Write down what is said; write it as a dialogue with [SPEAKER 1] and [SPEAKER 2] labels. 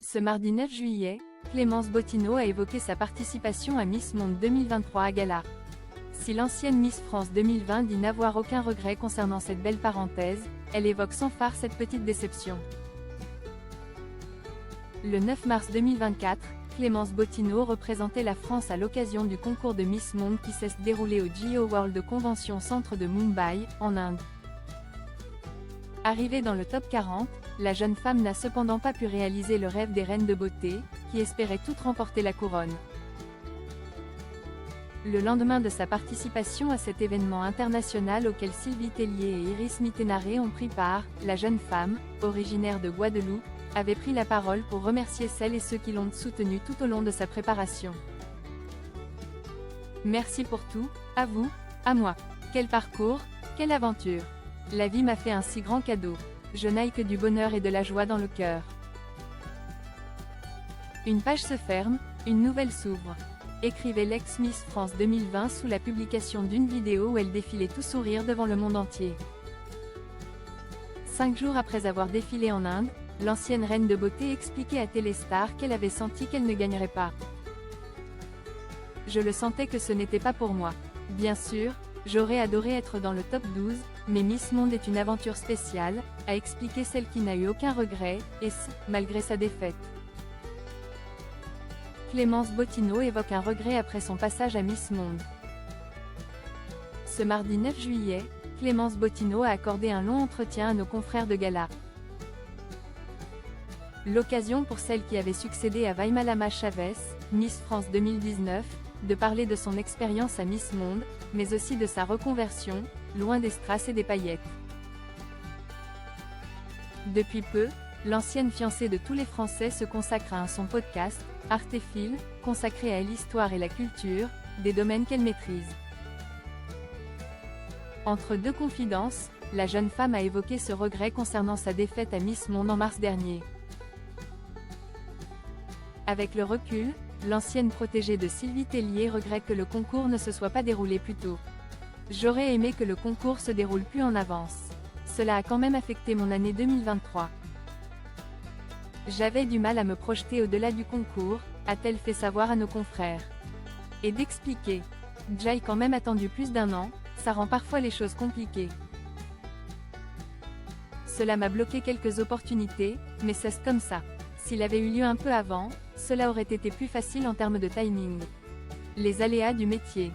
[SPEAKER 1] Ce mardi 9 juillet, Clémence Bottineau a évoqué sa participation à Miss Monde 2023 à Gala. Si l'ancienne Miss France 2020 dit n'avoir aucun regret concernant cette belle parenthèse, elle évoque sans phare cette petite déception. Le 9 mars 2024, Clémence Bottineau représentait la France à l'occasion du concours de Miss Monde qui s'est déroulé au Jio World Convention Centre de Mumbai, en Inde. Arrivée dans le top 40, la jeune femme n'a cependant pas pu réaliser le rêve des reines de beauté, qui espéraient toutes remporter la couronne. Le lendemain de sa participation à cet événement international auquel Sylvie Tellier et Iris Mittenare ont pris part, la jeune femme, originaire de Guadeloupe, avait pris la parole pour remercier celles et ceux qui l'ont soutenue tout au long de sa préparation. Merci pour tout, à vous, à moi. Quel parcours, quelle aventure. La vie m'a fait un si grand cadeau. Je n'aille que du bonheur et de la joie dans le cœur. Une page se ferme, une nouvelle s'ouvre. Écrivait l'ex-Miss France 2020 sous la publication d'une vidéo où elle défilait tout sourire devant le monde entier. 5 jours après avoir défilé en Inde, l'ancienne reine de beauté expliquait à Téléstar qu'elle avait senti qu'elle ne gagnerait pas. Je le sentais que ce n'était pas pour moi. Bien sûr, j'aurais adoré être dans le top 12, mais Miss Monde est une aventure spéciale, a expliqué celle qui n'a eu aucun regret, et ce, malgré sa défaite. Clémence Bottineau évoque un regret après son passage à Miss Monde. Ce mardi 9 juillet, Clémence Bottineau a accordé un long entretien à nos confrères de Gala. L'occasion pour celle qui avait succédé à Vaimalama Chavez, Miss France 2019, de parler de son expérience à Miss Monde, mais aussi de sa reconversion, loin des strass et des paillettes. Depuis peu, l'ancienne fiancée de tous les Français se consacre à son podcast, Artéphile, consacré à l'histoire et la culture, des domaines qu'elle maîtrise. Entre deux confidences, la jeune femme a évoqué ce regret concernant sa défaite à Miss Monde en mars dernier. Avec le recul, l'ancienne protégée de Sylvie Tellier regrette que le concours ne se soit pas déroulé plus tôt. J'aurais aimé que le concours se déroule plus en avance. Cela a quand même affecté mon année 2023. J'avais du mal à me projeter au-delà du concours, a-t-elle fait savoir à nos confrères. Et d'expliquer. J'ai quand même attendu plus d'1 an, ça rend parfois les choses compliquées. Cela m'a bloqué quelques opportunités, mais c'est comme ça. S'il avait eu lieu un peu avant, cela aurait été plus facile en termes de timing. Les aléas du métier.